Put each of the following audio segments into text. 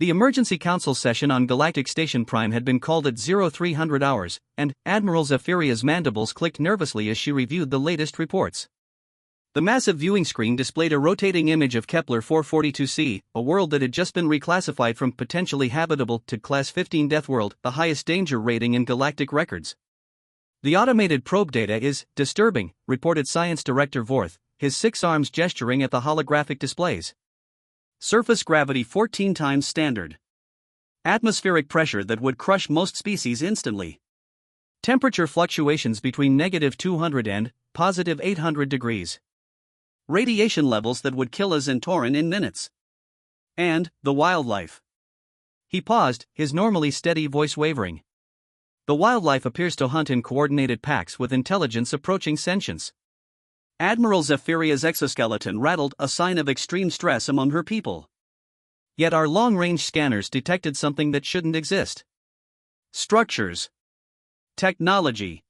The emergency council session on Galactic Station Prime had been called at 0300 hours, and Admiral Zephyria's mandibles clicked nervously as she reviewed the latest reports. The massive viewing screen displayed a rotating image of Kepler 442c, a world that had just been reclassified from potentially habitable to Class 15 Deathworld, the highest danger rating in galactic records. The automated probe data is disturbing, reported Science Director Vorth, his 6 arms gesturing at the holographic displays. Surface gravity 14 times standard. Atmospheric pressure that would crush most species instantly. Temperature fluctuations between -200 and +800 degrees. Radiation levels that would kill a Zentoran in minutes. And the wildlife. He paused, his normally steady voice wavering. The wildlife appears to hunt in coordinated packs with intelligence approaching sentience. Admiral Zephyria's exoskeleton rattled, a sign of extreme stress among her people. Yet our long-range scanners detected something that shouldn't exist. Structures. Technology.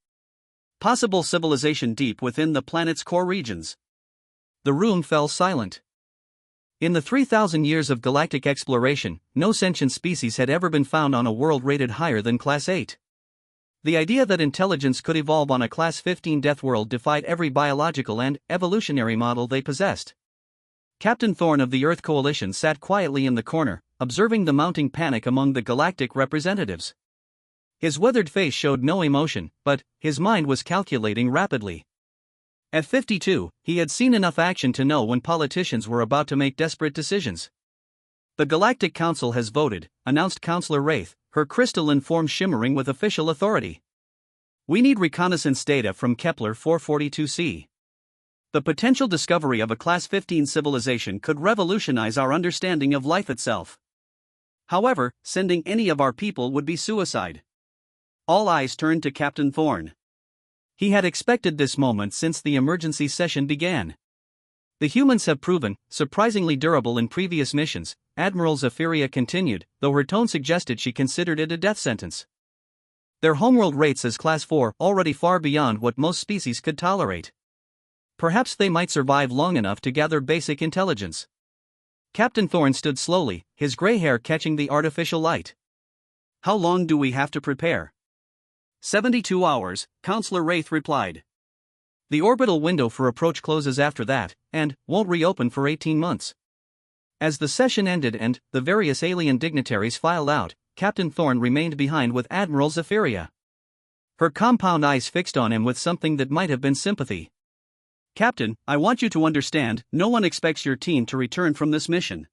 Possible civilization deep within the planet's core regions. The room fell silent. In the 3,000 years of galactic exploration, no sentient species had ever been found on a world rated higher than Class 8. The idea that intelligence could evolve on a Class 15 Deathworld defied every biological and evolutionary model they possessed. Captain Thorne of the Earth Coalition sat quietly in the corner, observing the mounting panic among the galactic representatives. His weathered face showed no emotion, but his mind was calculating rapidly. At 52, he had seen enough action to know when politicians were about to make desperate decisions. The Galactic Council has voted, announced Councillor Wraith, her crystalline form shimmering with official authority. We need reconnaissance data from Kepler 442c. The potential discovery of a Class 15 civilization could revolutionize our understanding of life itself. However, sending any of our people would be suicide. All eyes turned to Captain Thorne. He had expected this moment since the emergency session began. The humans have proven surprisingly durable in previous missions, Admiral Zephyria continued, though her tone suggested she considered it a death sentence. Their homeworld rates as Class 4 already far beyond what most species could tolerate. Perhaps they might survive long enough to gather basic intelligence. Captain Thorne stood slowly, his gray hair catching the artificial light. How long do we have to prepare? 72 hours, Councillor Wraith replied. The orbital window for approach closes after that, and won't reopen for 18 months. As the session ended and the various alien dignitaries filed out, Captain Thorne remained behind with Admiral Zephyria. Her compound eyes fixed on him with something that might have been sympathy. Captain, I want you to understand, no one expects your team to return from this mission.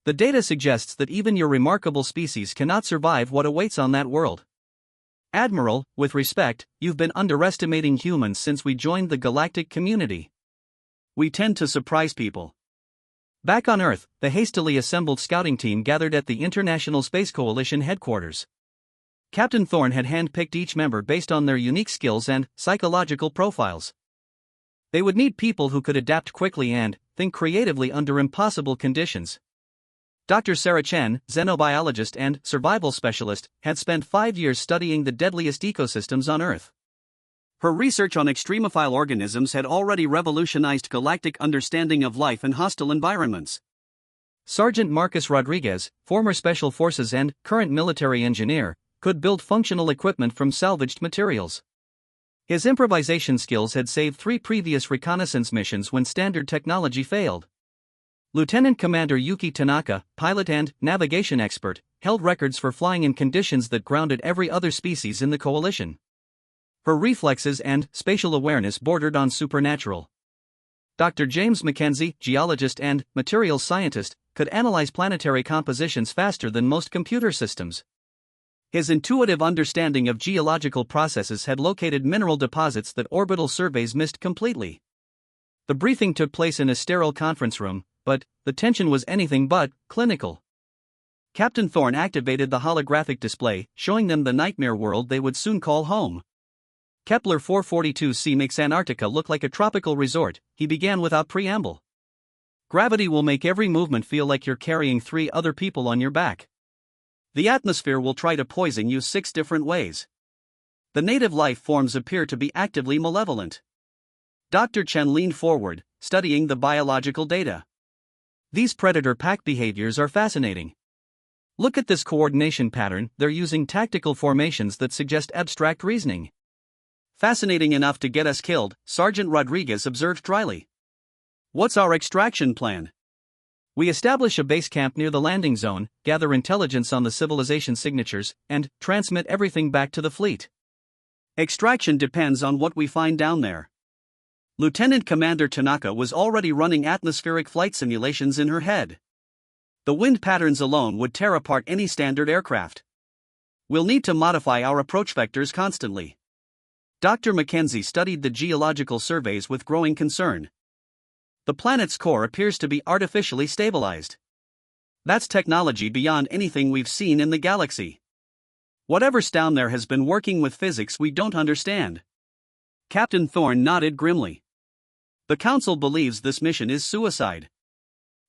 The data suggests that even your remarkable species cannot survive what awaits on that world. Admiral, with respect, you've been underestimating humans since we joined the galactic community. We tend to surprise people. Back on Earth, the hastily assembled scouting team gathered at the International Space Coalition headquarters. Captain Thorne had handpicked each member based on their unique skills and psychological profiles. They would need people who could adapt quickly and think creatively under impossible conditions. Dr. Sarah Chen, xenobiologist and survival specialist, had spent 5 years studying the deadliest ecosystems on Earth. Her research on extremophile organisms had already revolutionized galactic understanding of life in hostile environments. Sergeant Marcus Rodriguez, former Special Forces and current military engineer, could build functional equipment from salvaged materials. His improvisation skills had saved 3 previous reconnaissance missions when standard technology failed. Lieutenant Commander Yuki Tanaka, pilot and navigation expert, held records for flying in conditions that grounded every other species in the coalition. Her reflexes and spatial awareness bordered on supernatural. Dr. James Mackenzie, geologist and materials scientist, could analyze planetary compositions faster than most computer systems. His intuitive understanding of geological processes had located mineral deposits that orbital surveys missed completely. The briefing took place in a sterile conference room, but the tension was anything but clinical. Captain Thorne activated the holographic display, showing them the nightmare world they would soon call home. Kepler 442c makes Antarctica look like a tropical resort, he began without preamble. Gravity will make every movement feel like you're carrying 3 other people on your back. The atmosphere will try to poison you 6 different ways. The native life forms appear to be actively malevolent. Dr. Chen leaned forward, studying the biological data. These predator pack behaviors are fascinating. Look at this coordination pattern, they're using tactical formations that suggest abstract reasoning. Fascinating enough to get us killed, Sergeant Rodriguez observed dryly. What's our extraction plan? We establish a base camp near the landing zone, gather intelligence on the civilization signatures, and transmit everything back to the fleet. Extraction depends on what we find down there. Lieutenant Commander Tanaka was already running atmospheric flight simulations in her head. The wind patterns alone would tear apart any standard aircraft. We'll need to modify our approach vectors constantly. Dr. Mackenzie studied the geological surveys with growing concern. The planet's core appears to be artificially stabilized. That's technology beyond anything we've seen in the galaxy. Whatever's down there has been working with physics we don't understand. Captain Thorne nodded grimly. The Council believes this mission is suicide.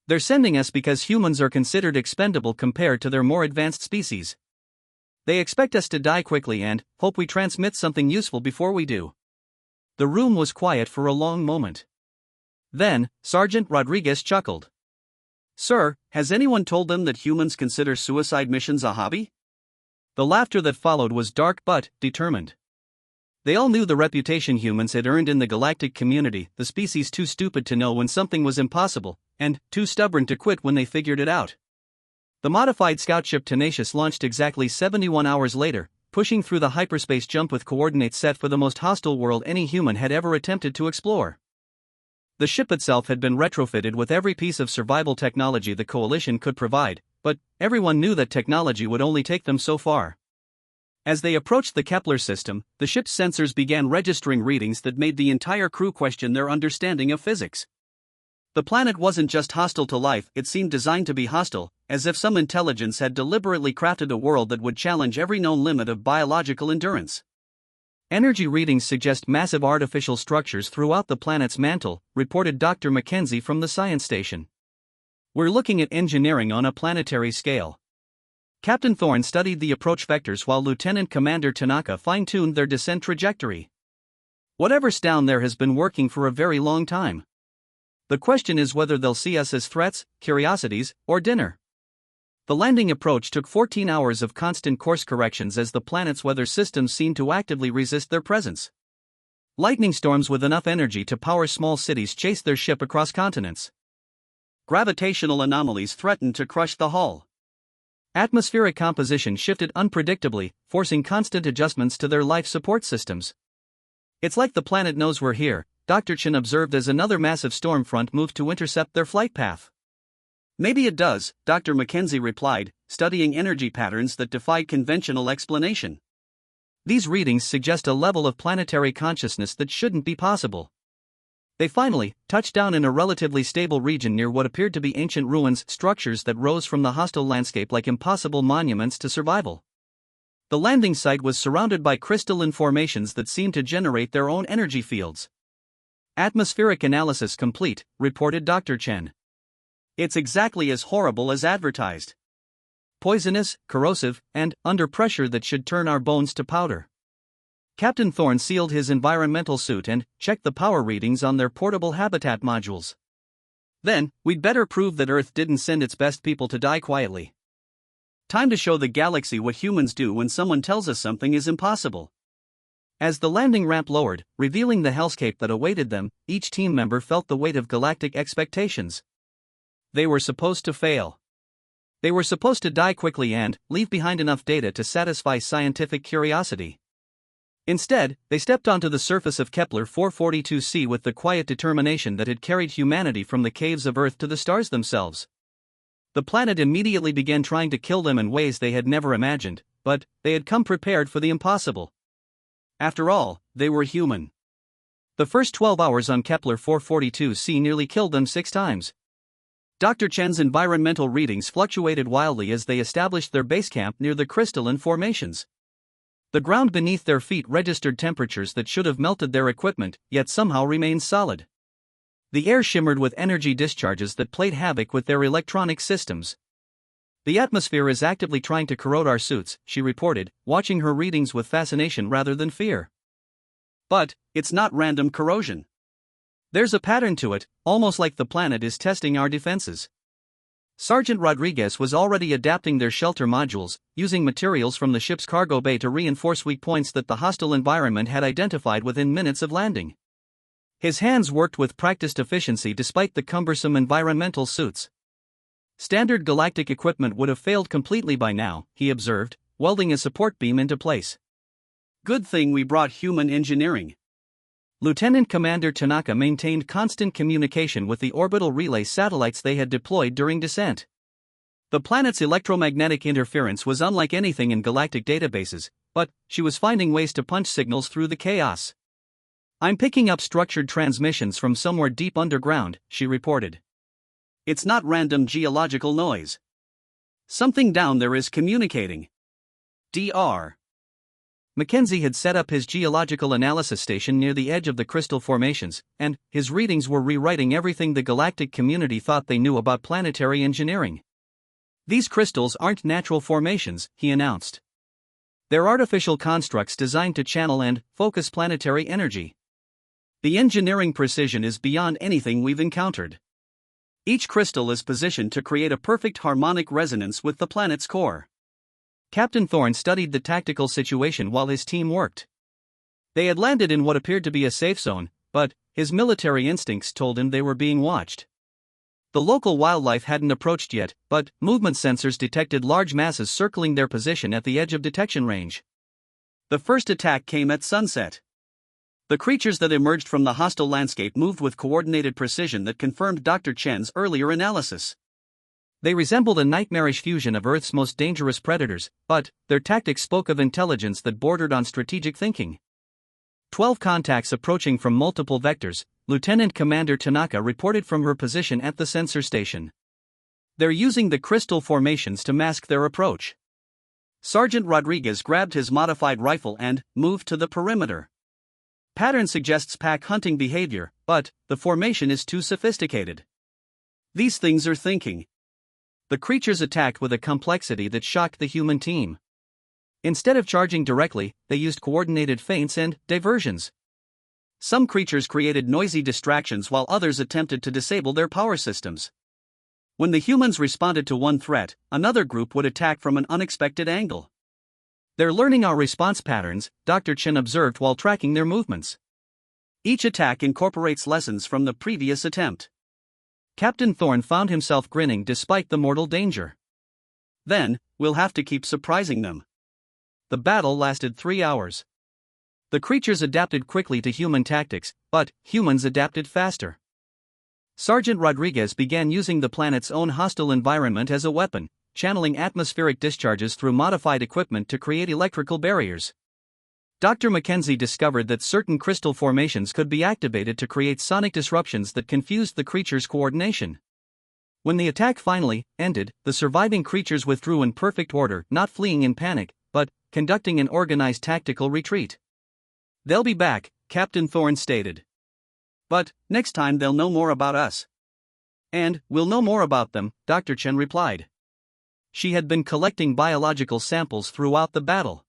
They're sending us because humans are considered expendable compared to their more advanced species. They expect us to die quickly and hope we transmit something useful before we do. The room was quiet for a long moment. Then, Sergeant Rodriguez chuckled. Sir, has anyone told them that humans consider suicide missions a hobby? The laughter that followed was dark but determined. They all knew the reputation humans had earned in the galactic community, the species too stupid to know when something was impossible, and too stubborn to quit when they figured it out. The modified scout ship Tenacious launched exactly 71 hours later, pushing through the hyperspace jump with coordinates set for the most hostile world any human had ever attempted to explore. The ship itself had been retrofitted with every piece of survival technology the Coalition could provide, but everyone knew that technology would only take them so far. As they approached the Kepler system, the ship's sensors began registering readings that made the entire crew question their understanding of physics. The planet wasn't just hostile to life, it seemed designed to be hostile, as if some intelligence had deliberately crafted a world that would challenge every known limit of biological endurance. Energy readings suggest massive artificial structures throughout the planet's mantle, reported Dr. Mackenzie from the science station. We're looking at engineering on a planetary scale. Captain Thorne studied the approach vectors while Lieutenant Commander Tanaka fine-tuned their descent trajectory. Whatever's down there has been working for a very long time. The question is whether they'll see us as threats, curiosities, or dinner. The landing approach took 14 hours of constant course corrections as the planet's weather systems seemed to actively resist their presence. Lightning storms with enough energy to power small cities chased their ship across continents. Gravitational anomalies threatened to crush the hull. Atmospheric composition shifted unpredictably, forcing constant adjustments to their life support systems. It's like the planet knows we're here, Dr. Chen observed as another massive storm front moved to intercept their flight path. Maybe it does, Dr. Mackenzie replied, studying energy patterns that defied conventional explanation. These readings suggest a level of planetary consciousness that shouldn't be possible. They finally touched down in a relatively stable region near what appeared to be ancient ruins, structures that rose from the hostile landscape like impossible monuments to survival. The landing site was surrounded by crystalline formations that seemed to generate their own energy fields. Atmospheric analysis complete, reported Dr. Chen. It's exactly as horrible as advertised. Poisonous, corrosive, and under pressure that should turn our bones to powder. Captain Thorne sealed his environmental suit and checked the power readings on their portable habitat modules. Then, we'd better prove that Earth didn't send its best people to die quietly. Time to show the galaxy what humans do when someone tells us something is impossible. As the landing ramp lowered, revealing the hellscape that awaited them, each team member felt the weight of galactic expectations. They were supposed to fail. They were supposed to die quickly and leave behind enough data to satisfy scientific curiosity. Instead, they stepped onto the surface of Kepler 442c with the quiet determination that had carried humanity from the caves of Earth to the stars themselves. The planet immediately began trying to kill them in ways they had never imagined, but they had come prepared for the impossible. After all, they were human. The first 12 hours on Kepler 442c nearly killed them 6 times. Dr. Chen's environmental readings fluctuated wildly as they established their base camp near the crystalline formations. The ground beneath their feet registered temperatures that should have melted their equipment, yet somehow remained solid. The air shimmered with energy discharges that played havoc with their electronic systems. The atmosphere is actively trying to corrode our suits, she reported, watching her readings with fascination rather than fear. But it's not random corrosion. There's a pattern to it, almost like the planet is testing our defenses. Sergeant Rodriguez was already adapting their shelter modules, using materials from the ship's cargo bay to reinforce weak points that the hostile environment had identified within minutes of landing. His hands worked with practiced efficiency despite the cumbersome environmental suits. Standard galactic equipment would have failed completely by now, he observed, welding a support beam into place. Good thing we brought human engineering. Lieutenant Commander Tanaka maintained constant communication with the orbital relay satellites they had deployed during descent. The planet's electromagnetic interference was unlike anything in galactic databases, but she was finding ways to punch signals through the chaos. "I'm picking up structured transmissions from somewhere deep underground," she reported. "It's not random geological noise. Something down there is communicating." Dr. Mackenzie had set up his geological analysis station near the edge of the crystal formations, and his readings were rewriting everything the galactic community thought they knew about planetary engineering. "These crystals aren't natural formations," he announced. "They're artificial constructs designed to channel and focus planetary energy. The engineering precision is beyond anything we've encountered. Each crystal is positioned to create a perfect harmonic resonance with the planet's core." Captain Thorne studied the tactical situation while his team worked. They had landed in what appeared to be a safe zone, but his military instincts told him they were being watched. The local wildlife hadn't approached yet, but movement sensors detected large masses circling their position at the edge of detection range. The first attack came at sunset. The creatures that emerged from the hostile landscape moved with coordinated precision that confirmed Dr. Chen's earlier analysis. They resembled a nightmarish fusion of Earth's most dangerous predators, but their tactics spoke of intelligence that bordered on strategic thinking. 12 contacts approaching from multiple vectors, Lieutenant Commander Tanaka reported from her position at the sensor station. "They're using the crystal formations to mask their approach." Sergeant Rodriguez grabbed his modified rifle and moved to the perimeter. "Pattern suggests pack hunting behavior, but the formation is too sophisticated. These things are thinking." The creatures attacked with a complexity that shocked the human team. Instead of charging directly, they used coordinated feints and diversions. Some creatures created noisy distractions while others attempted to disable their power systems. When the humans responded to one threat, another group would attack from an unexpected angle. "They're learning our response patterns," Dr. Chen observed while tracking their movements. "Each attack incorporates lessons from the previous attempt." Captain Thorne found himself grinning despite the mortal danger. "Then, we'll have to keep surprising them." The battle lasted 3 hours. The creatures adapted quickly to human tactics, but humans adapted faster. Sergeant Rodriguez began using the planet's own hostile environment as a weapon, channeling atmospheric discharges through modified equipment to create electrical barriers. Dr. Mackenzie discovered that certain crystal formations could be activated to create sonic disruptions that confused the creatures' coordination. When the attack finally ended, the surviving creatures withdrew in perfect order, not fleeing in panic, but conducting an organized tactical retreat. "They'll be back," Captain Thorne stated. "But next time they'll know more about us." "And we'll know more about them," Dr. Chen replied. She had been collecting biological samples throughout the battle.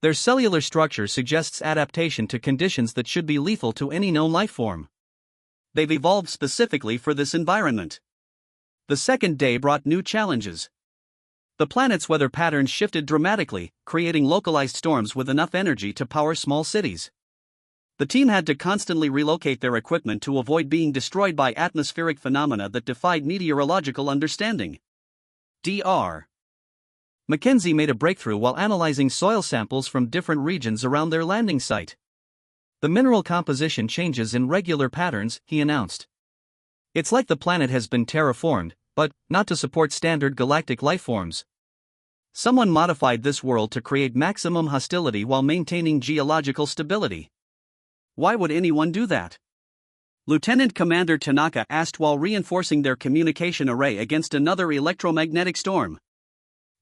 Their cellular structure suggests adaptation to conditions that should be lethal to any known life form. They've evolved specifically for this environment. The second day brought new challenges. The planet's weather patterns shifted dramatically, creating localized storms with enough energy to power small cities. The team had to constantly relocate their equipment to avoid being destroyed by atmospheric phenomena that defied meteorological understanding. Dr. Mackenzie made a breakthrough while analyzing soil samples from different regions around their landing site. "The mineral composition changes in regular patterns," he announced. "It's like the planet has been terraformed, but not to support standard galactic life forms. Someone modified this world to create maximum hostility while maintaining geological stability." "Why would anyone do that?" Lieutenant Commander Tanaka asked while reinforcing their communication array against another electromagnetic storm.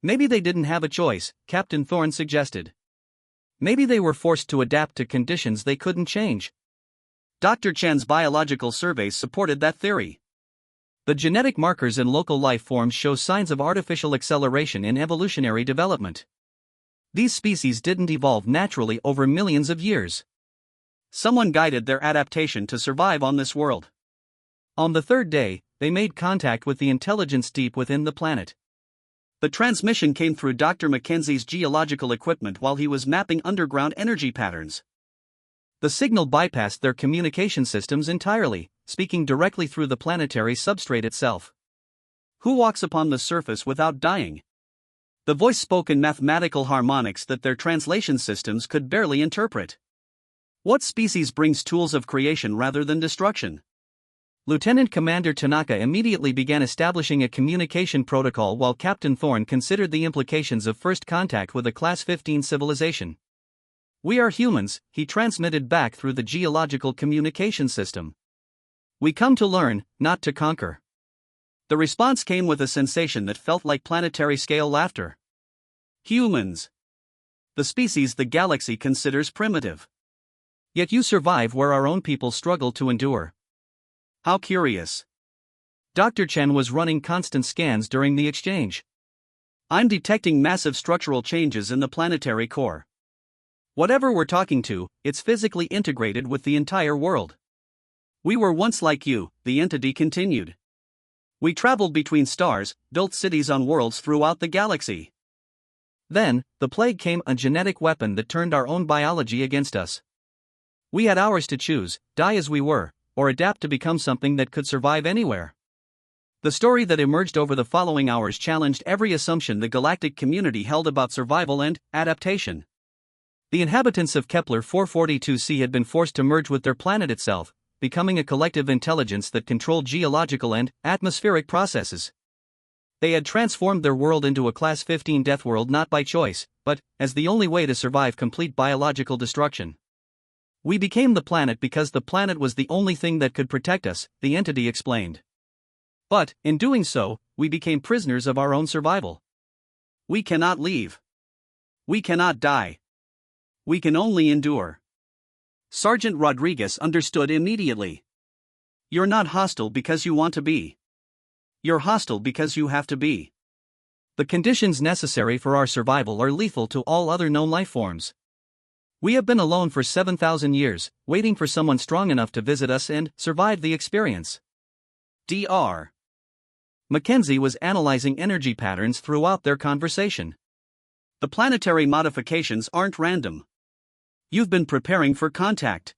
"Maybe they didn't have a choice," Captain Thorne suggested. "Maybe they were forced to adapt to conditions they couldn't change." Dr. Chen's biological surveys supported that theory. The genetic markers in local life forms show signs of artificial acceleration in evolutionary development. These species didn't evolve naturally over millions of years. Someone guided their adaptation to survive on this world. On the third day, they made contact with the intelligence deep within the planet. The transmission came through Dr. Mackenzie's geological equipment while he was mapping underground energy patterns. The signal bypassed their communication systems entirely, speaking directly through the planetary substrate itself. Who walks upon the surface without dying? The voice spoke in mathematical harmonics that their translation systems could barely interpret. What species brings tools of creation rather than destruction? Lieutenant Commander Tanaka immediately began establishing a communication protocol while Captain Thorne considered the implications of first contact with a Class 15 civilization. "We are humans," he transmitted back through the geological communication system. "We come to learn, not to conquer." The response came with a sensation that felt like planetary-scale laughter. Humans. The species the galaxy considers primitive. Yet you survive where our own people struggle to endure. How curious. Dr. Chen was running constant scans during the exchange. "I'm detecting massive structural changes in the planetary core. Whatever we're talking to, it's physically integrated with the entire world. We were once like you," the entity continued. "We traveled between stars, built cities on worlds throughout the galaxy. Then, the plague came, a genetic weapon that turned our own biology against us. We had ours to choose, die as we were, or adapt to become something that could survive anywhere." The story that emerged over the following hours challenged every assumption the galactic community held about survival and adaptation. The inhabitants of Kepler 442c had been forced to merge with their planet itself, becoming a collective intelligence that controlled geological and atmospheric processes. They had transformed their world into a Class 15 Deathworld not by choice, but as the only way to survive complete biological destruction. "We became the planet because the planet was the only thing that could protect us," the entity explained. "But, in doing so, we became prisoners of our own survival. We cannot leave. We cannot die. We can only endure." Sergeant Rodriguez understood immediately. "You're not hostile because you want to be. You're hostile because you have to be." The conditions necessary for our survival are lethal to all other known life forms. We have been alone for 7,000 years, waiting for someone strong enough to visit us and survive the experience. Dr. Mackenzie was analyzing energy patterns throughout their conversation. "The planetary modifications aren't random. You've been preparing for contact.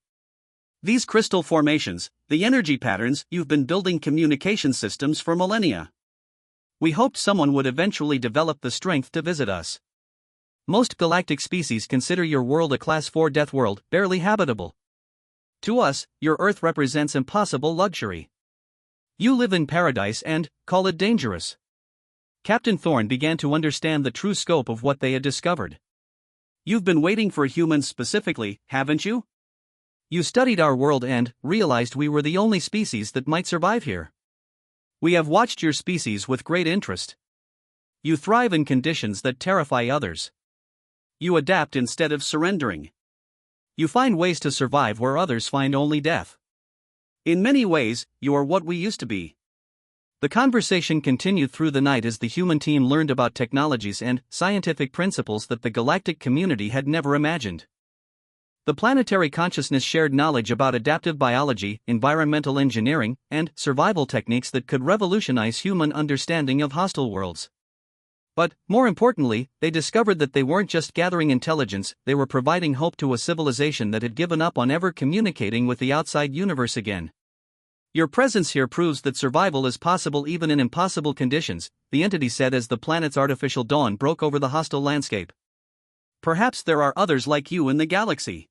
These crystal formations, the energy patterns, you've been building communication systems for millennia. We hoped someone would eventually develop the strength to visit us. Most galactic species consider your world a Class 4 death world, barely habitable. To us, your Earth represents impossible luxury. You live in paradise and call it dangerous." Captain Thorne began to understand the true scope of what they had discovered. "You've been waiting for humans specifically, haven't you? You studied our world and realized we were the only species that might survive here. We have watched your species with great interest. You thrive in conditions that terrify others. You adapt instead of surrendering. You find ways to survive where others find only death. In many ways, you are what we used to be." The conversation continued through the night as the human team learned about technologies and scientific principles that the galactic community had never imagined. The planetary consciousness shared knowledge about adaptive biology, environmental engineering, and survival techniques that could revolutionize human understanding of hostile worlds. But, more importantly, they discovered that they weren't just gathering intelligence, they were providing hope to a civilization that had given up on ever communicating with the outside universe again. "Your presence here proves that survival is possible even in impossible conditions," the entity said as the planet's artificial dawn broke over the hostile landscape. "Perhaps there are others like you in the galaxy.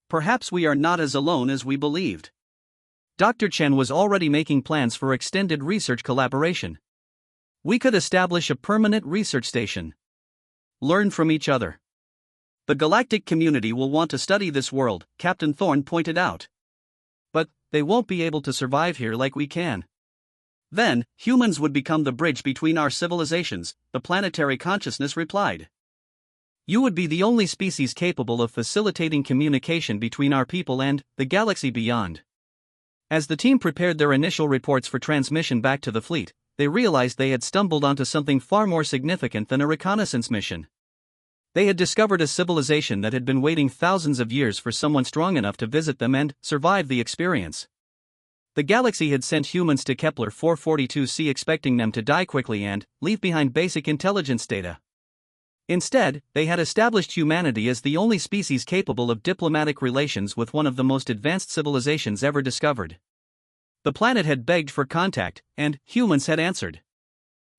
Perhaps we are not as alone as we believed." Dr. Chen was already making plans for extended research collaboration. "We could establish a permanent research station. Learn from each other. The galactic community will want to study this world," Captain Thorne pointed out. "But they won't be able to survive here like we can." "Then, humans would become the bridge between our civilizations," the planetary consciousness replied. "You would be the only species capable of facilitating communication between our people and the galaxy beyond." As the team prepared their initial reports for transmission back to the fleet, they realized they had stumbled onto something far more significant than a reconnaissance mission. They had discovered a civilization that had been waiting thousands of years for someone strong enough to visit them and survive the experience. The galaxy had sent humans to Kepler 442c expecting them to die quickly and leave behind basic intelligence data. Instead, they had established humanity as the only species capable of diplomatic relations with one of the most advanced civilizations ever discovered. The planet had begged for contact, and humans had answered.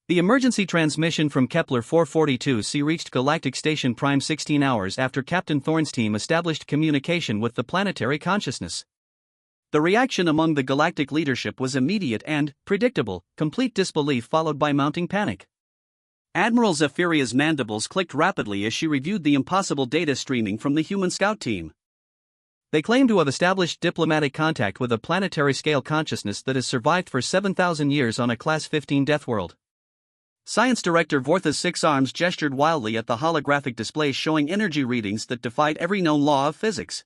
The emergency transmission from Kepler 442c reached Galactic Station Prime 16 hours after Captain Thorne's team established communication with the planetary consciousness. The reaction among the galactic leadership was immediate and predictable, complete disbelief followed by mounting panic. Admiral Zephyria's mandibles clicked rapidly as she reviewed the impossible data streaming from the human scout team. They claim to have established diplomatic contact with a planetary-scale consciousness that has survived for 7,000 years on a Class 15 Deathworld. Science Director Vortha's 6 arms gestured wildly at the holographic displays showing energy readings that defied every known law of physics.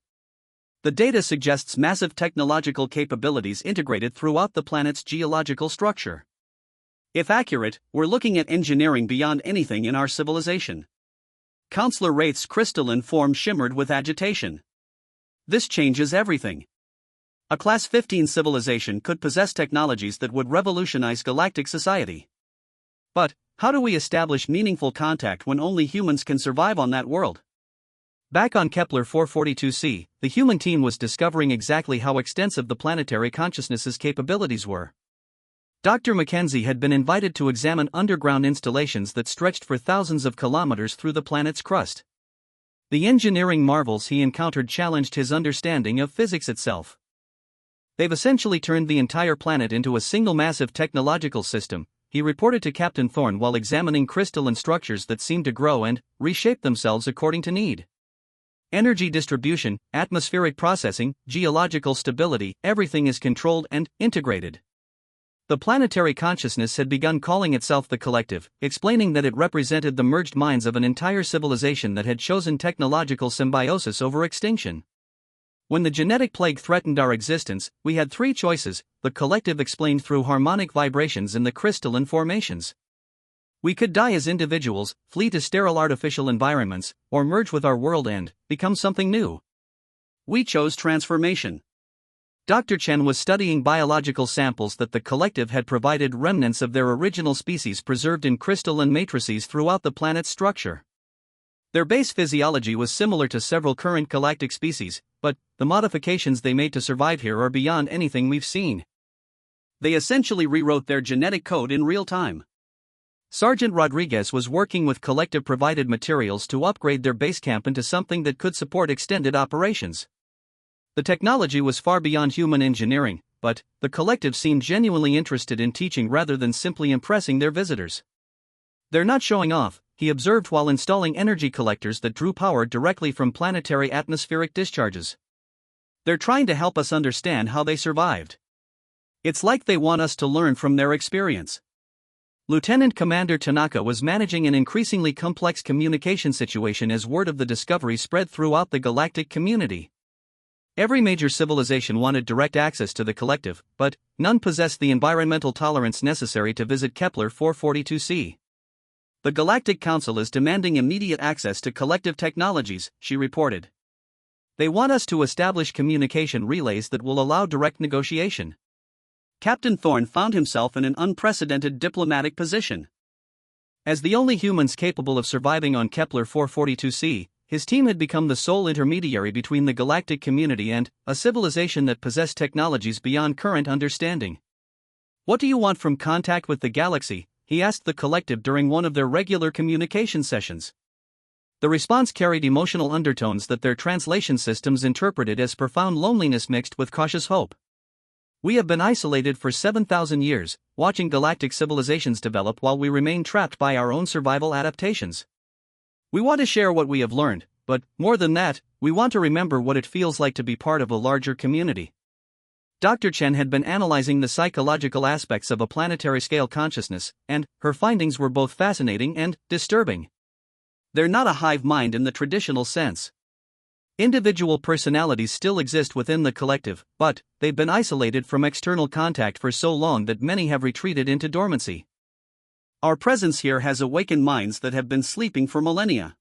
The data suggests massive technological capabilities integrated throughout the planet's geological structure. If accurate, we're looking at engineering beyond anything in our civilization. Counselor Wraith's crystalline form shimmered with agitation. This changes everything. A Class 15 civilization could possess technologies that would revolutionize galactic society. But, how do we establish meaningful contact when only humans can survive on that world? Back on Kepler 442c, the human team was discovering exactly how extensive the planetary consciousness's capabilities were. Dr. Mackenzie had been invited to examine underground installations that stretched for thousands of kilometers through the planet's crust. The engineering marvels he encountered challenged his understanding of physics itself. They've essentially turned the entire planet into a single massive technological system, he reported to Captain Thorne while examining crystalline structures that seemed to grow and reshape themselves according to need. Energy distribution, atmospheric processing, geological stability, everything is controlled and integrated. The planetary consciousness had begun calling itself the Collective, explaining that it represented the merged minds of an entire civilization that had chosen technological symbiosis over extinction. When the genetic plague threatened our existence, we had 3 choices, the Collective explained through harmonic vibrations in the crystalline formations. We could die as individuals, flee to sterile artificial environments, or merge with our world and become something new. We chose transformation. Dr. Chen was studying biological samples that the Collective had provided remnants of their original species preserved in crystalline matrices throughout the planet's structure. Their base physiology was similar to several current galactic species, but the modifications they made to survive here are beyond anything we've seen. They essentially rewrote their genetic code in real time. Sergeant Rodriguez was working with Collective-provided materials to upgrade their base camp into something that could support extended operations. The technology was far beyond human engineering, but the Collective seemed genuinely interested in teaching rather than simply impressing their visitors. They're not showing off, he observed while installing energy collectors that drew power directly from planetary atmospheric discharges. They're trying to help us understand how they survived. It's like they want us to learn from their experience. Lieutenant Commander Tanaka was managing an increasingly complex communication situation as word of the discovery spread throughout the galactic community. Every major civilization wanted direct access to the Collective, but none possessed the environmental tolerance necessary to visit Kepler 442c. The Galactic Council is demanding immediate access to Collective technologies, she reported. They want us to establish communication relays that will allow direct negotiation. Captain Thorne found himself in an unprecedented diplomatic position. As the only humans capable of surviving on Kepler 442c, his team had become the sole intermediary between the galactic community and a civilization that possessed technologies beyond current understanding. What do you want from contact with the galaxy? He asked the Collective during one of their regular communication sessions. The response carried emotional undertones that their translation systems interpreted as profound loneliness mixed with cautious hope. We have been isolated for 7,000 years, watching galactic civilizations develop while we remain trapped by our own survival adaptations. We want to share what we have learned, but, more than that, we want to remember what it feels like to be part of a larger community. Dr. Chen had been analyzing the psychological aspects of a planetary-scale consciousness, and her findings were both fascinating and disturbing. They're not a hive mind in the traditional sense. Individual personalities still exist within the Collective, but they've been isolated from external contact for so long that many have retreated into dormancy. Our presence here has awakened minds that have been sleeping for millennia.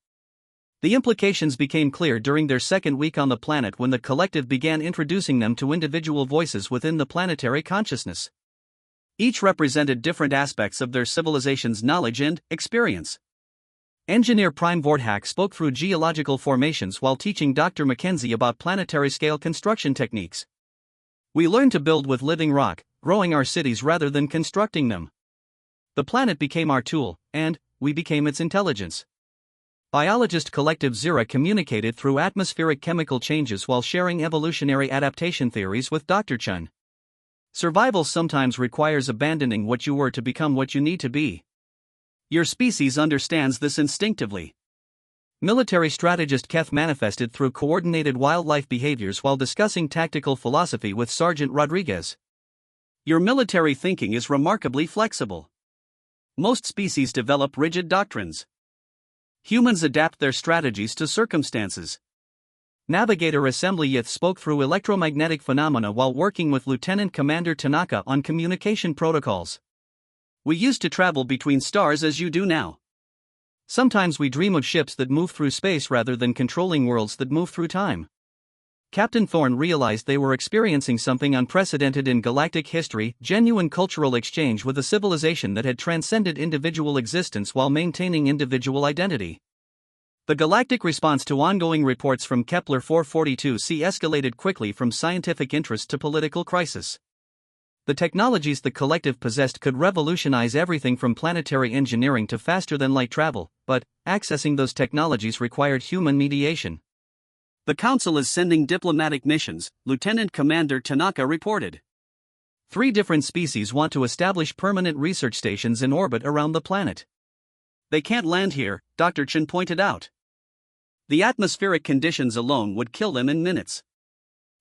The implications became clear during their second week on the planet when the collective began introducing them to individual voices within the planetary consciousness. Each represented different aspects of their civilization's knowledge and experience. Engineer Prime Vorthak spoke through geological formations while teaching Dr. Mackenzie about planetary-scale construction techniques. We learned to build with living rock, growing our cities rather than constructing them. The planet became our tool, and we became its intelligence. Biologist Collective Zira communicated through atmospheric chemical changes while sharing evolutionary adaptation theories with Dr. Chun. Survival sometimes requires abandoning what you were to become what you need to be. Your species understands this instinctively. Military strategist Keth manifested through coordinated wildlife behaviors while discussing tactical philosophy with Sergeant Rodriguez. Your military thinking is remarkably flexible. Most species develop rigid doctrines. Humans adapt their strategies to circumstances. Navigator Assembly Yith spoke through electromagnetic phenomena while working with Lieutenant Commander Tanaka on communication protocols. We used to travel between stars as you do now. Sometimes we dream of ships that move through space rather than controlling worlds that move through time. Captain Thorne realized they were experiencing something unprecedented in galactic history, genuine cultural exchange with a civilization that had transcended individual existence while maintaining individual identity. The galactic response to ongoing reports from Kepler 442c escalated quickly from scientific interest to political crisis. The technologies the collective possessed could revolutionize everything from planetary engineering to faster-than-light travel, but accessing those technologies required human mediation. The Council is sending diplomatic missions, Lieutenant Commander Tanaka reported. 3 different species want to establish permanent research stations in orbit around the planet. They can't land here, Dr. Chen pointed out. The atmospheric conditions alone would kill them in minutes.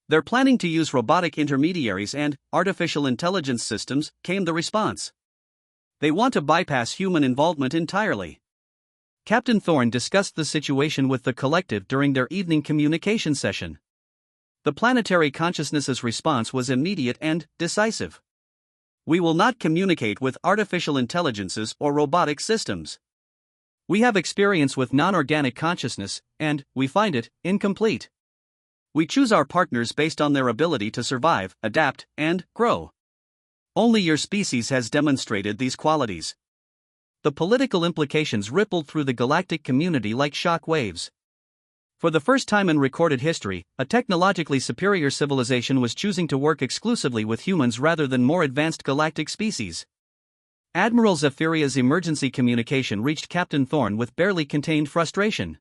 They're planning to use robotic intermediaries and artificial intelligence systems, came the response. They want to bypass human involvement entirely. Captain Thorne discussed the situation with the collective during their evening communication session. The planetary consciousness's response was immediate and decisive. We will not communicate with artificial intelligences or robotic systems. We have experience with non-organic consciousness, and we find it incomplete. We choose our partners based on their ability to survive, adapt, and grow. Only your species has demonstrated these qualities. The political implications rippled through the galactic community like shock waves. For the first time in recorded history, a technologically superior civilization was choosing to work exclusively with humans rather than more advanced galactic species. Admiral Zephyria's emergency communication reached Captain Thorne with barely contained frustration.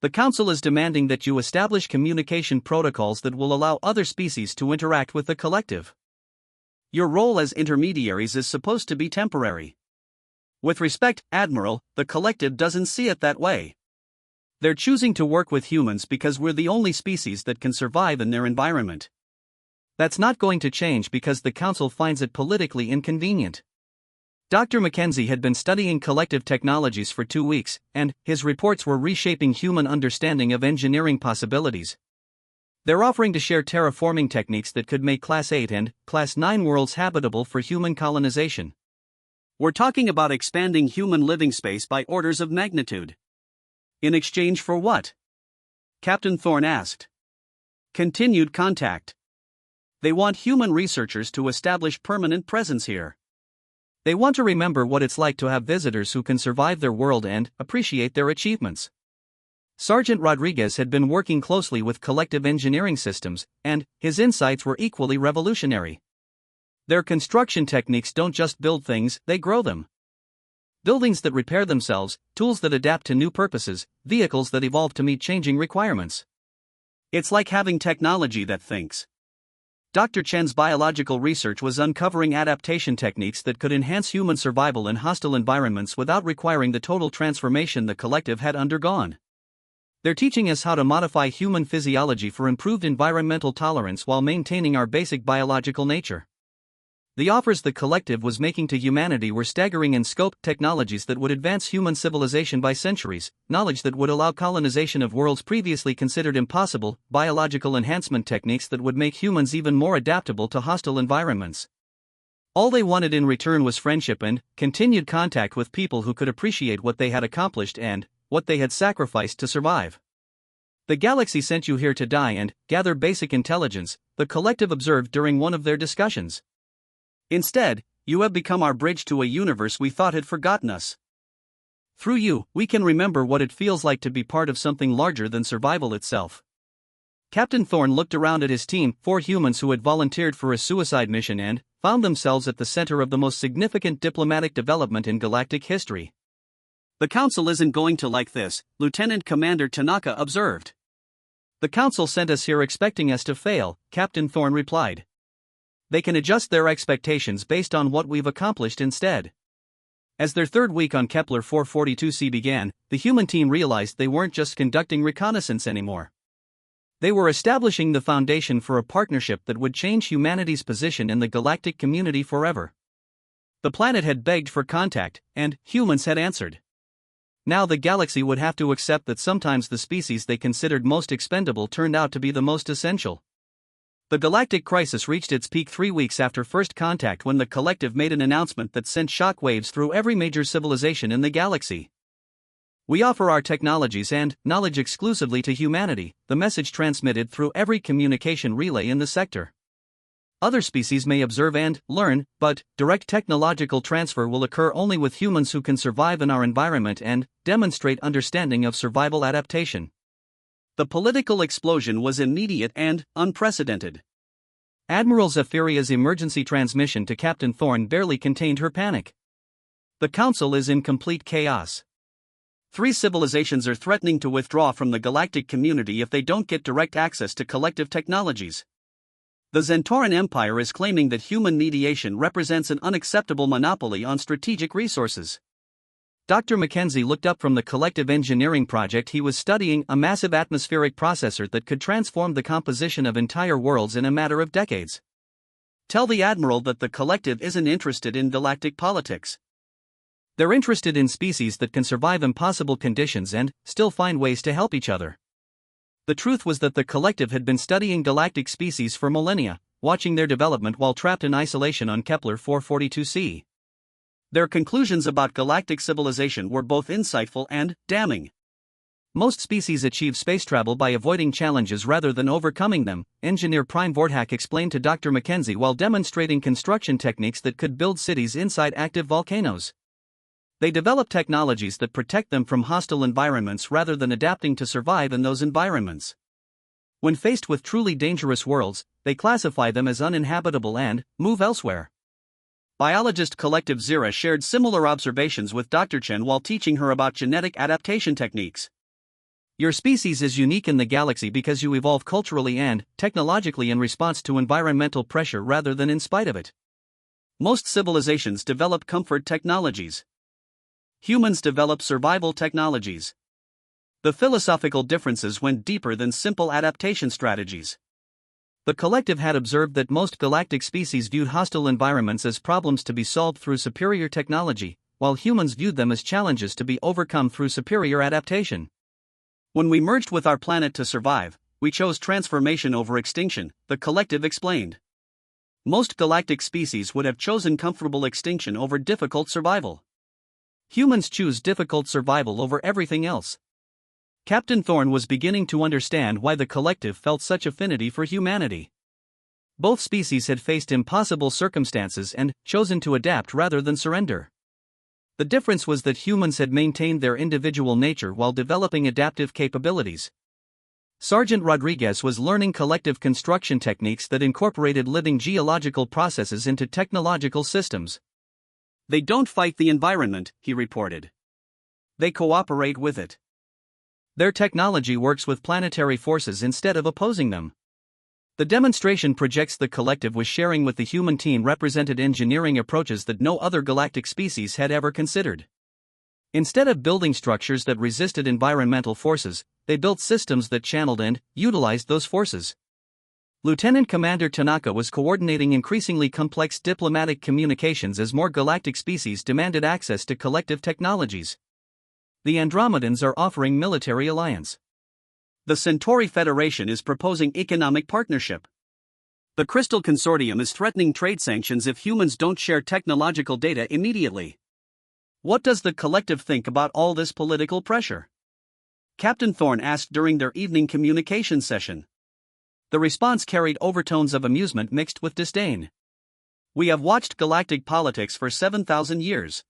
The Council is demanding that you establish communication protocols that will allow other species to interact with the collective. Your role as intermediaries is supposed to be temporary. With respect, Admiral, the collective doesn't see it that way. They're choosing to work with humans because we're the only species that can survive in their environment. That's not going to change because the Council finds it politically inconvenient. Dr. Mackenzie had been studying collective technologies for 2 weeks, and his reports were reshaping human understanding of engineering possibilities. They're offering to share terraforming techniques that could make Class 8 and Class 9 worlds habitable for human colonization. We're talking about expanding human living space by orders of magnitude. In exchange for what? Captain Thorne asked. Continued contact. They want human researchers to establish permanent presence here. They want to remember what it's like to have visitors who can survive their world and appreciate their achievements. Sergeant Rodriguez had been working closely with collective engineering systems, and his insights were equally revolutionary. Their construction techniques don't just build things, they grow them. Buildings that repair themselves, tools that adapt to new purposes, vehicles that evolve to meet changing requirements. It's like having technology that thinks. Dr. Chen's biological research was uncovering adaptation techniques that could enhance human survival in hostile environments without requiring the total transformation the collective had undergone. They're teaching us how to modify human physiology for improved environmental tolerance while maintaining our basic biological nature. The offers the collective was making to humanity were staggering in scope: technologies that would advance human civilization by centuries, knowledge that would allow colonization of worlds previously considered impossible, biological enhancement techniques that would make humans even more adaptable to hostile environments. All they wanted in return was friendship and continued contact with people who could appreciate what they had accomplished and what they had sacrificed to survive. The galaxy sent you here to die and gather basic intelligence, the collective observed during one of their discussions. Instead, you have become our bridge to a universe we thought had forgotten us. Through you, we can remember what it feels like to be part of something larger than survival itself. Captain Thorne looked around at his team, 4 humans who had volunteered for a suicide mission and found themselves at the center of the most significant diplomatic development in galactic history. The Council isn't going to like this, Lieutenant Commander Tanaka observed. The Council sent us here expecting us to fail, Captain Thorne replied. They can adjust their expectations based on what we've accomplished instead. As their third week on Kepler 442c began, the human team realized they weren't just conducting reconnaissance anymore. They were establishing the foundation for a partnership that would change humanity's position in the galactic community forever. The planet had begged for contact, and humans had answered. Now the galaxy would have to accept that sometimes the species they considered most expendable turned out to be the most essential. The galactic crisis reached its peak 3 weeks after first contact when the collective made an announcement that sent shockwaves through every major civilization in the galaxy. We offer our technologies and knowledge exclusively to humanity, the message transmitted through every communication relay in the sector. Other species may observe and learn, but direct technological transfer will occur only with humans who can survive in our environment and demonstrate understanding of survival adaptation. The political explosion was immediate and unprecedented. Admiral Zephyria's emergency transmission to Captain Thorne barely contained her panic. The Council is in complete chaos. 3 civilizations are threatening to withdraw from the galactic community if they don't get direct access to collective technologies. The Zentauran Empire is claiming that human mediation represents an unacceptable monopoly on strategic resources. Dr. Mackenzie looked up from the collective engineering project he was studying, a massive atmospheric processor that could transform the composition of entire worlds in a matter of decades. Tell the Admiral that the collective isn't interested in galactic politics. They're interested in species that can survive impossible conditions and still find ways to help each other. The truth was that the collective had been studying galactic species for millennia, watching their development while trapped in isolation on Kepler 442c. Their conclusions about galactic civilization were both insightful and damning. Most species achieve space travel by avoiding challenges rather than overcoming them, Engineer Prime Vorthak explained to Dr. Mackenzie while demonstrating construction techniques that could build cities inside active volcanoes. They develop technologies that protect them from hostile environments rather than adapting to survive in those environments. When faced with truly dangerous worlds, they classify them as uninhabitable and move elsewhere. Biologist Collective Zira shared similar observations with Dr. Chen while teaching her about genetic adaptation techniques. Your species is unique in the galaxy because you evolve culturally and technologically in response to environmental pressure rather than in spite of it. Most civilizations develop comfort technologies. Humans develop survival technologies. The philosophical differences went deeper than simple adaptation strategies. The collective had observed that most galactic species viewed hostile environments as problems to be solved through superior technology, while humans viewed them as challenges to be overcome through superior adaptation. When we merged with our planet to survive, we chose transformation over extinction, the collective explained. Most galactic species would have chosen comfortable extinction over difficult survival. Humans choose difficult survival over everything else. Captain Thorne was beginning to understand why the collective felt such affinity for humanity. Both species had faced impossible circumstances and chosen to adapt rather than surrender. The difference was that humans had maintained their individual nature while developing adaptive capabilities. Sergeant Rodriguez was learning collective construction techniques that incorporated living geological processes into technological systems. They don't fight the environment, he reported. They cooperate with it. Their technology works with planetary forces instead of opposing them. The demonstration projects the collective was sharing with the human team represented engineering approaches that no other galactic species had ever considered. Instead of building structures that resisted environmental forces, they built systems that channeled and utilized those forces. Lieutenant Commander Tanaka was coordinating increasingly complex diplomatic communications as more galactic species demanded access to collective technologies. The Andromedans are offering military alliance. The Centauri Federation is proposing economic partnership. The Crystal Consortium is threatening trade sanctions if humans don't share technological data immediately. What does the collective think about all this political pressure? Captain Thorne asked during their evening communication session. The response carried overtones of amusement mixed with disdain. We have watched galactic politics for 7,000 years.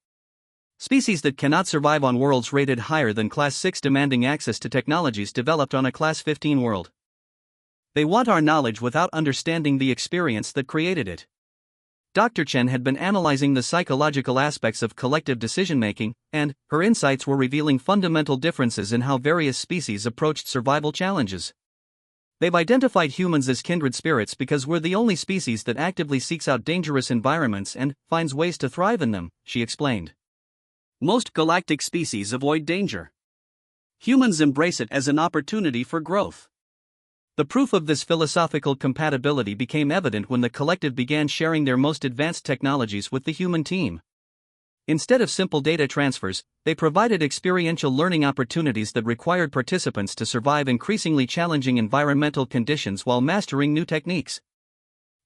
Species that cannot survive on worlds rated higher than Class 6 demanding access to technologies developed on a Class 15 world. They want our knowledge without understanding the experience that created it. Dr. Chen had been analyzing the psychological aspects of collective decision-making, and her insights were revealing fundamental differences in how various species approached survival challenges. They've identified humans as kindred spirits because we're the only species that actively seeks out dangerous environments and finds ways to thrive in them, she explained. Most galactic species avoid danger. Humans embrace it as an opportunity for growth. The proof of this philosophical compatibility became evident when the collective began sharing their most advanced technologies with the human team. Instead of simple data transfers, they provided experiential learning opportunities that required participants to survive increasingly challenging environmental conditions while mastering new techniques.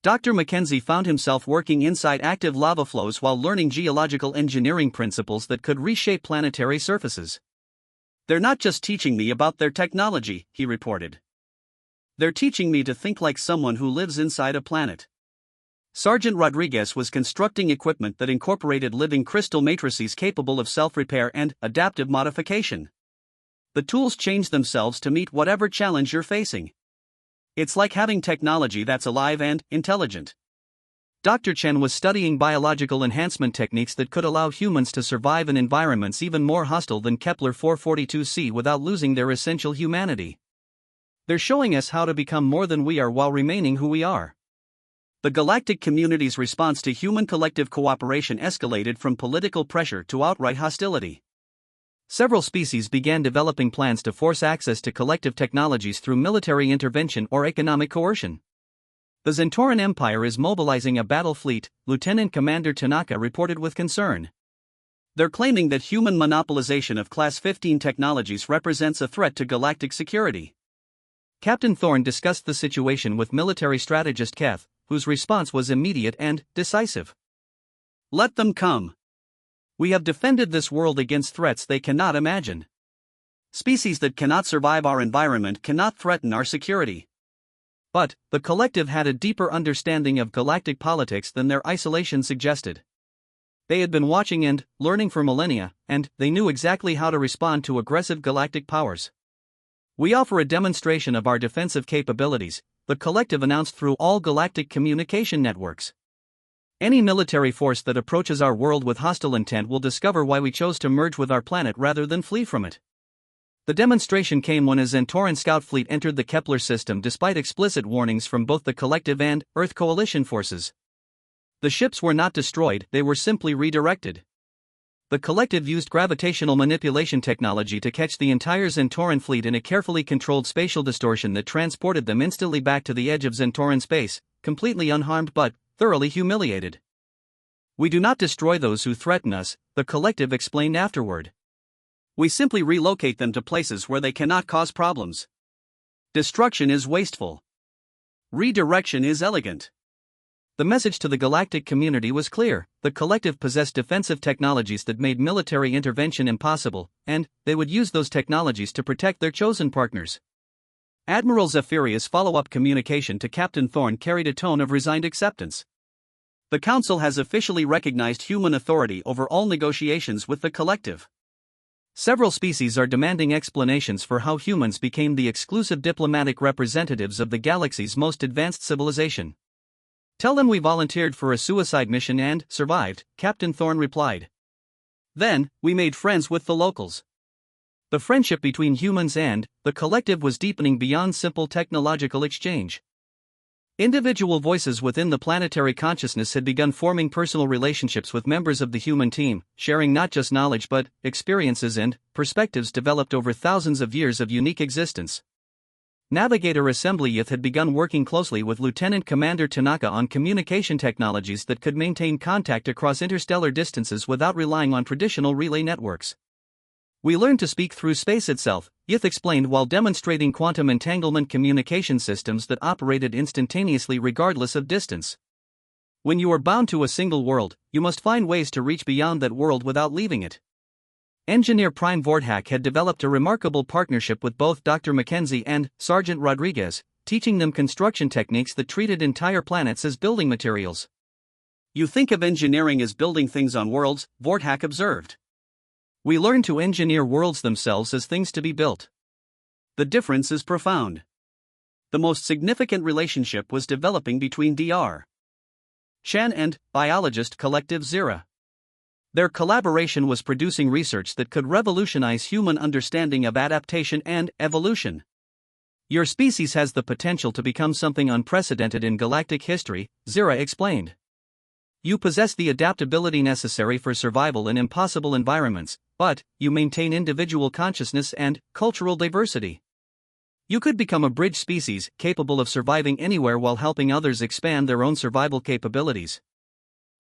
Dr. Mackenzie found himself working inside active lava flows while learning geological engineering principles that could reshape planetary surfaces. They're not just teaching me about their technology, he reported. They're teaching me to think like someone who lives inside a planet. Sergeant Rodriguez was constructing equipment that incorporated living crystal matrices capable of self-repair and adaptive modification. The tools change themselves to meet whatever challenge you're facing. It's like having technology that's alive and intelligent. Dr. Chen was studying biological enhancement techniques that could allow humans to survive in environments even more hostile than Kepler 442c without losing their essential humanity. They're showing us how to become more than we are while remaining who we are. The galactic community's response to human collective cooperation escalated from political pressure to outright hostility. Several species began developing plans to force access to collective technologies through military intervention or economic coercion. The Zentoran Empire is mobilizing a battle fleet, Lieutenant Commander Tanaka reported with concern. They're claiming that human monopolization of Class 15 technologies represents a threat to galactic security. Captain Thorne discussed the situation with military strategist Keth, whose response was immediate and decisive. Let them come. We have defended this world against threats they cannot imagine. Species that cannot survive our environment cannot threaten our security. But the collective had a deeper understanding of galactic politics than their isolation suggested. They had been watching and learning for millennia, and they knew exactly how to respond to aggressive galactic powers. We offer a demonstration of our defensive capabilities, the collective announced through all galactic communication networks. Any military force that approaches our world with hostile intent will discover why we chose to merge with our planet rather than flee from it. The demonstration came when a Zentoran scout fleet entered the Kepler system despite explicit warnings from both the collective and Earth coalition forces. The ships were not destroyed, they were simply redirected. The collective used gravitational manipulation technology to catch the entire Zentoran fleet in a carefully controlled spatial distortion that transported them instantly back to the edge of Zentoran space, completely unharmed but thoroughly humiliated. We do not destroy those who threaten us, the collective explained afterward. We simply relocate them to places where they cannot cause problems. Destruction is wasteful. Redirection is elegant. The message to the galactic community was clear: the collective possessed defensive technologies that made military intervention impossible, and they would use those technologies to protect their chosen partners. Admiral Zephyria's follow-up communication to Captain Thorne carried a tone of resigned acceptance. The Council has officially recognized human authority over all negotiations with the collective. Several species are demanding explanations for how humans became the exclusive diplomatic representatives of the galaxy's most advanced civilization. Tell them we volunteered for a suicide mission and survived, Captain Thorne replied. Then, we made friends with the locals. The friendship between humans and the collective was deepening beyond simple technological exchange. Individual voices within the planetary consciousness had begun forming personal relationships with members of the human team, sharing not just knowledge but experiences and perspectives developed over thousands of years of unique existence. Navigator Assemblyth had begun working closely with Lieutenant Commander Tanaka on communication technologies that could maintain contact across interstellar distances without relying on traditional relay networks. We learned to speak through space itself, Yith explained while demonstrating quantum entanglement communication systems that operated instantaneously regardless of distance. When you are bound to a single world, you must find ways to reach beyond that world without leaving it. Engineer Prime Vorthak had developed a remarkable partnership with both Dr. Mackenzie and Sergeant Rodriguez, teaching them construction techniques that treated entire planets as building materials. You think of engineering as building things on worlds, Vorthak observed. We learn to engineer worlds themselves as things to be built. The difference is profound. The most significant relationship was developing between Dr. Chen and biologist collective Zira. Their collaboration was producing research that could revolutionize human understanding of adaptation and evolution. Your species has the potential to become something unprecedented in galactic history, Zira explained. You possess the adaptability necessary for survival in impossible environments, but you maintain individual consciousness and cultural diversity. You could become a bridge species capable of surviving anywhere while helping others expand their own survival capabilities.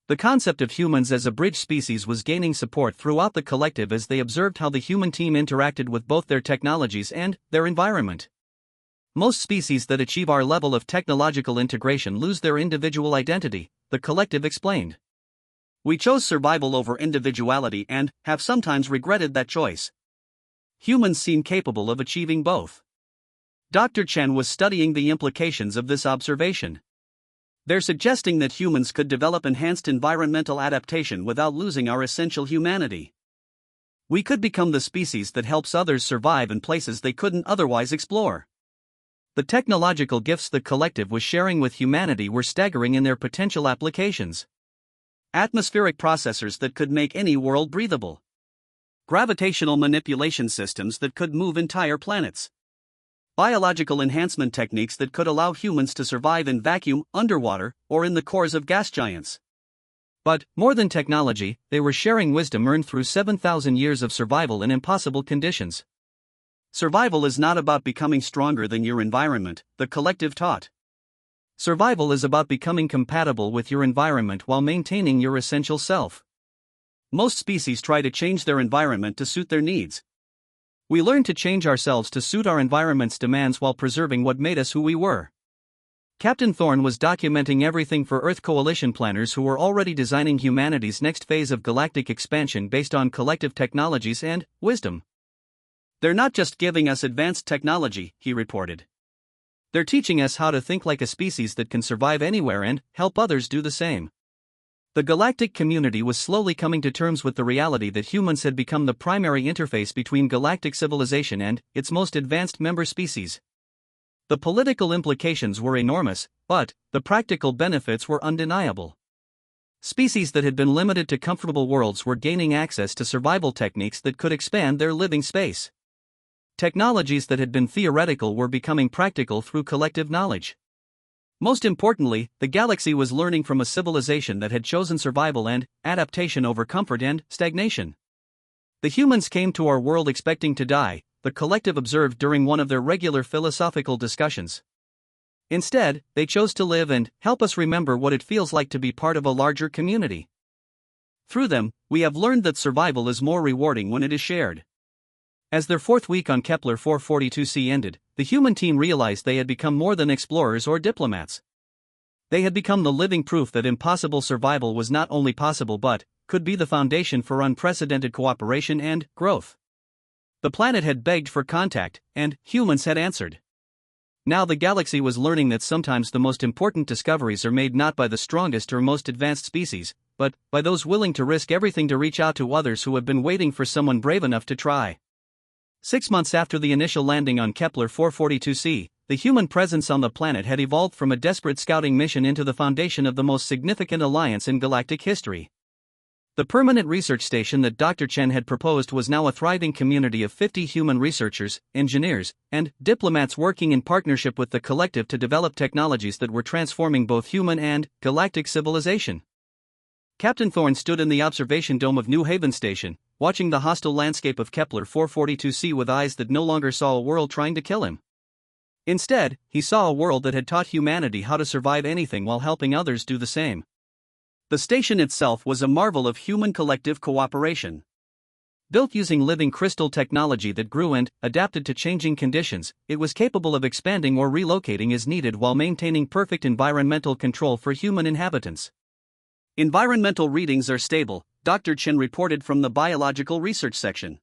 The concept of humans as a bridge species was gaining support throughout the collective as they observed how the human team interacted with both their technologies and their environment. Most species that achieve our level of technological integration lose their individual identity, the collective explained. We chose survival over individuality and have sometimes regretted that choice. Humans seem capable of achieving both. Dr. Chen was studying the implications of this observation. They're suggesting that humans could develop enhanced environmental adaptation without losing our essential humanity. We could become the species that helps others survive in places they couldn't otherwise explore. The technological gifts the collective was sharing with humanity were staggering in their potential applications. Atmospheric processors that could make any world breathable. Gravitational manipulation systems that could move entire planets. Biological enhancement techniques that could allow humans to survive in vacuum, underwater, or in the cores of gas giants. But, more than technology, they were sharing wisdom earned through 7,000 years of survival in impossible conditions. Survival is not about becoming stronger than your environment, the collective taught. Survival is about becoming compatible with your environment while maintaining your essential self. Most species try to change their environment to suit their needs. We learn to change ourselves to suit our environment's demands while preserving what made us who we were. Captain Thorne was documenting everything for Earth Coalition planners who were already designing humanity's next phase of galactic expansion based on collective technologies and wisdom. They're not just giving us advanced technology, he reported. They're teaching us how to think like a species that can survive anywhere and help others do the same. The galactic community was slowly coming to terms with the reality that humans had become the primary interface between galactic civilization and its most advanced member species. The political implications were enormous, but the practical benefits were undeniable. Species that had been limited to comfortable worlds were gaining access to survival techniques that could expand their living space. Technologies that had been theoretical were becoming practical through collective knowledge. Most importantly, the galaxy was learning from a civilization that had chosen survival and adaptation over comfort and stagnation. The humans came to our world expecting to die, the collective observed during one of their regular philosophical discussions. Instead, they chose to live and help us remember what it feels like to be part of a larger community. Through them, we have learned that survival is more rewarding when it is shared. As their fourth week on Kepler 442c ended, the human team realized they had become more than explorers or diplomats. They had become the living proof that impossible survival was not only possible but could be the foundation for unprecedented cooperation and growth. The planet had begged for contact, and humans had answered. Now the galaxy was learning that sometimes the most important discoveries are made not by the strongest or most advanced species, but by those willing to risk everything to reach out to others who have been waiting for someone brave enough to try. 6 months after the initial landing on Kepler 442c, the human presence on the planet had evolved from a desperate scouting mission into the foundation of the most significant alliance in galactic history. The permanent research station that Dr. Chen had proposed was now a thriving community of 50 human researchers, engineers, and diplomats working in partnership with the collective to develop technologies that were transforming both human and galactic civilization. Captain Thorne stood in the observation dome of New Haven Station, watching the hostile landscape of Kepler 442c with eyes that no longer saw a world trying to kill him. Instead, he saw a world that had taught humanity how to survive anything while helping others do the same. The station itself was a marvel of human collective cooperation. Built using living crystal technology that grew and adapted to changing conditions, it was capable of expanding or relocating as needed while maintaining perfect environmental control for human inhabitants. Environmental readings are stable, Dr. Chen reported from the biological research section.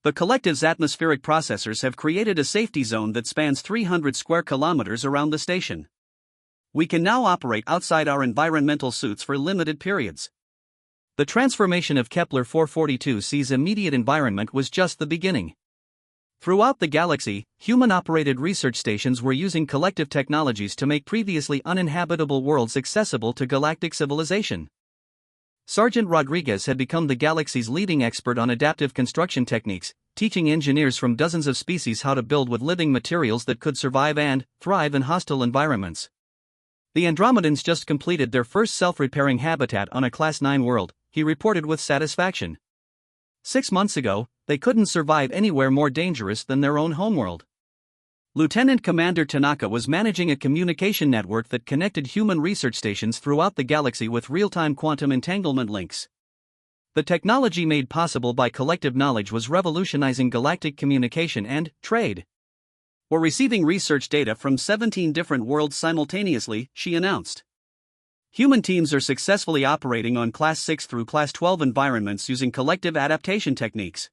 The collective's atmospheric processors have created a safety zone that spans 300 square kilometers around the station. We can now operate outside our environmental suits for limited periods. The transformation of Kepler 442c's immediate environment was just the beginning. Throughout the galaxy, human-operated research stations were using collective technologies to make previously uninhabitable worlds accessible to galactic civilization. Sergeant Rodriguez had become the galaxy's leading expert on adaptive construction techniques, teaching engineers from dozens of species how to build with living materials that could survive and thrive in hostile environments. The Andromedans just completed their first self-repairing habitat on a Class 9 world, he reported with satisfaction. 6 months ago, they couldn't survive anywhere more dangerous than their own homeworld. Lieutenant Commander Tanaka was managing a communication network that connected human research stations throughout the galaxy with real-time quantum entanglement links. The technology made possible by collective knowledge was revolutionizing galactic communication and trade. We're receiving research data from 17 different worlds simultaneously, she announced. Human teams are successfully operating on Class 6 through Class 12 environments using collective adaptation techniques.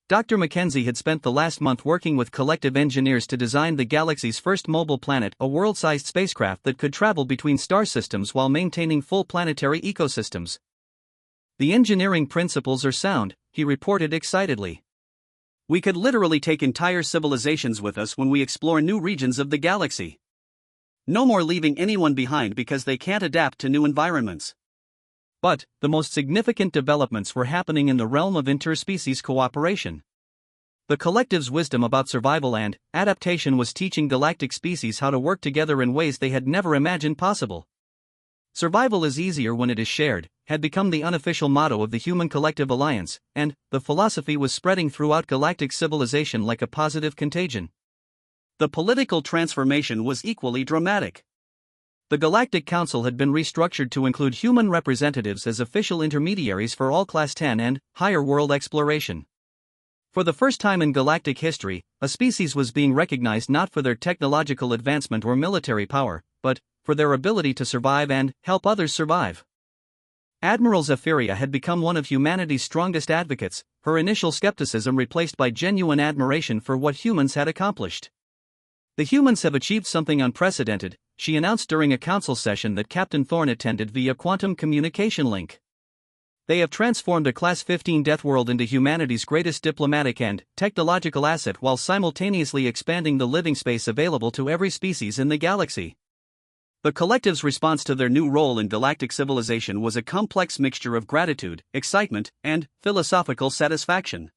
Dr. Mackenzie had spent the last month working with collective engineers to design the galaxy's first mobile planet, a world-sized spacecraft that could travel between star systems while maintaining full planetary ecosystems. The engineering principles are sound, he reported excitedly. We could literally take entire civilizations with us when we explore new regions of the galaxy. No more leaving anyone behind because they can't adapt to new environments. But, the most significant developments were happening in the realm of interspecies cooperation. The collective's wisdom about survival and adaptation was teaching galactic species how to work together in ways they had never imagined possible. Survival is easier when it is shared, had become the unofficial motto of the Human Collective Alliance, and the philosophy was spreading throughout galactic civilization like a positive contagion. The political transformation was equally dramatic. The Galactic Council had been restructured to include human representatives as official intermediaries for all Class 10 and higher world exploration. For the first time in galactic history, a species was being recognized not for their technological advancement or military power, but for their ability to survive and help others survive. Admiral Zephyria had become one of humanity's strongest advocates, her initial skepticism replaced by genuine admiration for what humans had accomplished. The humans have achieved something unprecedented, she announced during a council session that Captain Thorne attended via quantum communication link. They have transformed a Class 15 Deathworld into humanity's greatest diplomatic and technological asset while simultaneously expanding the living space available to every species in the galaxy. The collective's response to their new role in galactic civilization was a complex mixture of gratitude, excitement, and philosophical satisfaction.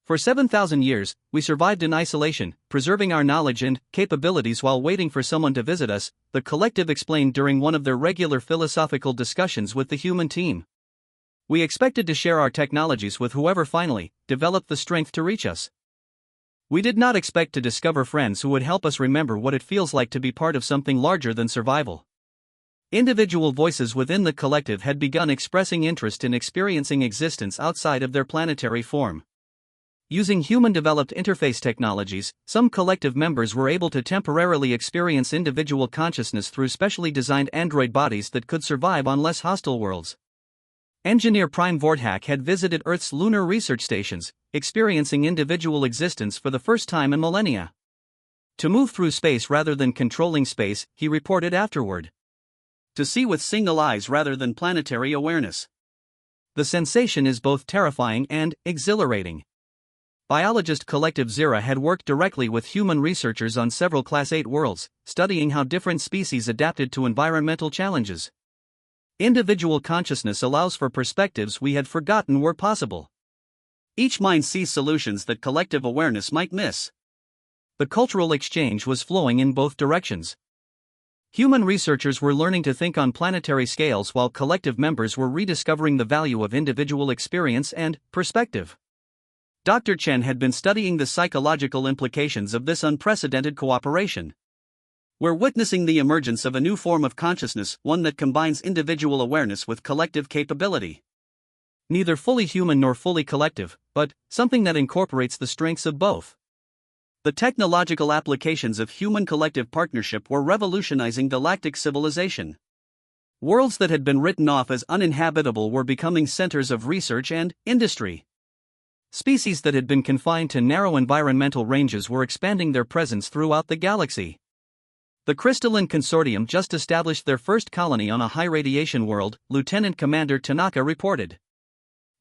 For 7,000 years, we survived in isolation, preserving our knowledge and capabilities while waiting for someone to visit us, the collective explained during one of their regular philosophical discussions with the human team. We expected to share our technologies with whoever finally developed the strength to reach us. We did not expect to discover friends who would help us remember what it feels like to be part of something larger than survival. Individual voices within the collective had begun expressing interest in experiencing existence outside of their planetary form. Using human-developed interface technologies, some collective members were able to temporarily experience individual consciousness through specially designed android bodies that could survive on less hostile worlds. Engineer Prime Vorthak had visited Earth's lunar research stations, experiencing individual existence for the first time in millennia. To move through space rather than controlling space, he reported afterward. To see with single eyes rather than planetary awareness. The sensation is both terrifying and exhilarating. Biologist Collective Zira had worked directly with human researchers on several Class 8 worlds, studying how different species adapted to environmental challenges. Individual consciousness allows for perspectives we had forgotten were possible. Each mind sees solutions that collective awareness might miss. The cultural exchange was flowing in both directions. Human researchers were learning to think on planetary scales while collective members were rediscovering the value of individual experience and perspective. Dr. Chen had been studying the psychological implications of this unprecedented cooperation. We're witnessing the emergence of a new form of consciousness, one that combines individual awareness with collective capability. Neither fully human nor fully collective, but something that incorporates the strengths of both. The technological applications of human collective partnership were revolutionizing galactic civilization. Worlds that had been written off as uninhabitable were becoming centers of research and industry. Species that had been confined to narrow environmental ranges were expanding their presence throughout the galaxy. The Crystalline Consortium just established their first colony on a high-radiation world, Lieutenant Commander Tanaka reported.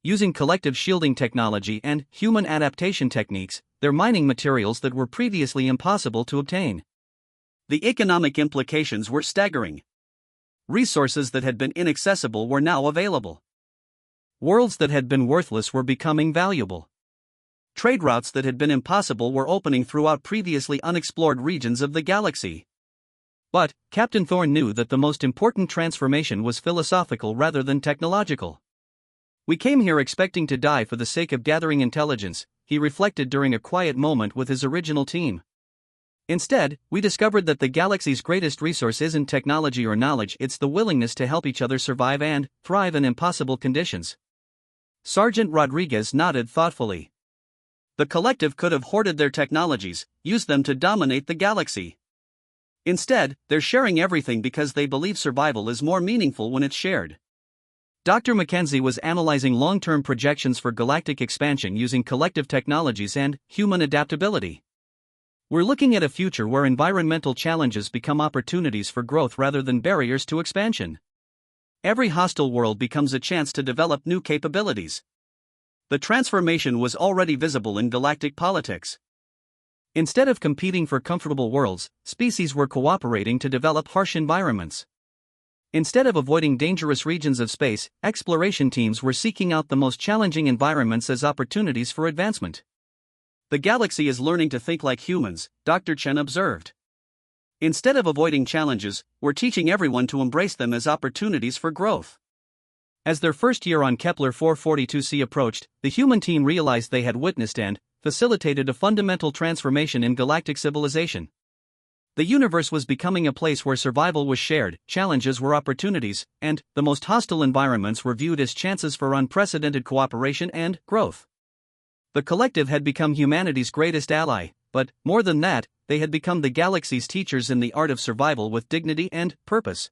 Using collective shielding technology and human adaptation techniques, they're mining materials that were previously impossible to obtain. The economic implications were staggering. Resources that had been inaccessible were now available. Worlds that had been worthless were becoming valuable. Trade routes that had been impossible were opening throughout previously unexplored regions of the galaxy. But Captain Thorne knew that the most important transformation was philosophical rather than technological. "We came here expecting to die for the sake of gathering intelligence," he reflected during a quiet moment with his original team. "Instead, we discovered that the galaxy's greatest resource isn't technology or knowledge, it's the willingness to help each other survive and thrive in impossible conditions." Sergeant Rodriguez nodded thoughtfully. The collective could have hoarded their technologies, used them to dominate the galaxy. Instead, they're sharing everything because they believe survival is more meaningful when it's shared. Dr. Mackenzie was analyzing long-term projections for galactic expansion using collective technologies and human adaptability. "We're looking at a future where environmental challenges become opportunities for growth rather than barriers to expansion. Every hostile world becomes a chance to develop new capabilities." The transformation was already visible in galactic politics. Instead of competing for comfortable worlds, species were cooperating to develop harsh environments. Instead of avoiding dangerous regions of space, exploration teams were seeking out the most challenging environments as opportunities for advancement. "The galaxy is learning to think like humans," Dr. Chen observed. "Instead of avoiding challenges, we're teaching everyone to embrace them as opportunities for growth." As their first year on Kepler 442c approached, the human team realized they had witnessed and facilitated a fundamental transformation in galactic civilization. The universe was becoming a place where survival was shared, challenges were opportunities, and the most hostile environments were viewed as chances for unprecedented cooperation and growth. The collective had become humanity's greatest ally, but, more than that, they had become the galaxy's teachers in the art of survival with dignity and purpose.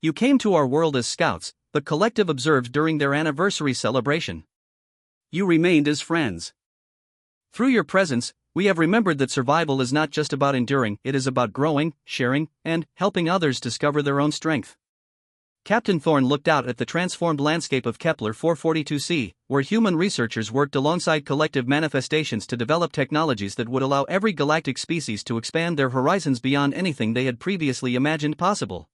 "You came to our world as scouts," the collective observed during their anniversary celebration. "You remained as friends. Through your presence, we have remembered that survival is not just about enduring, it is about growing, sharing, and helping others discover their own strength." Captain Thorne looked out at the transformed landscape of Kepler 442c, where human researchers worked alongside collective manifestations to develop technologies that would allow every galactic species to expand their horizons beyond anything they had previously imagined possible.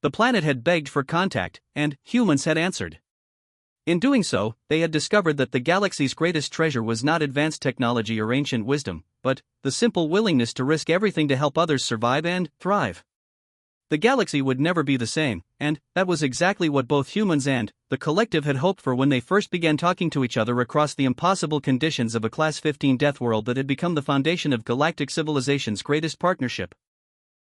The planet had begged for contact, and humans had answered. In doing so, they had discovered that the galaxy's greatest treasure was not advanced technology or ancient wisdom, but the simple willingness to risk everything to help others survive and thrive. The galaxy would never be the same, and that was exactly what both humans and the collective had hoped for when they first began talking to each other across the impossible conditions of a Class 15 Deathworld that had become the foundation of galactic civilization's greatest partnership.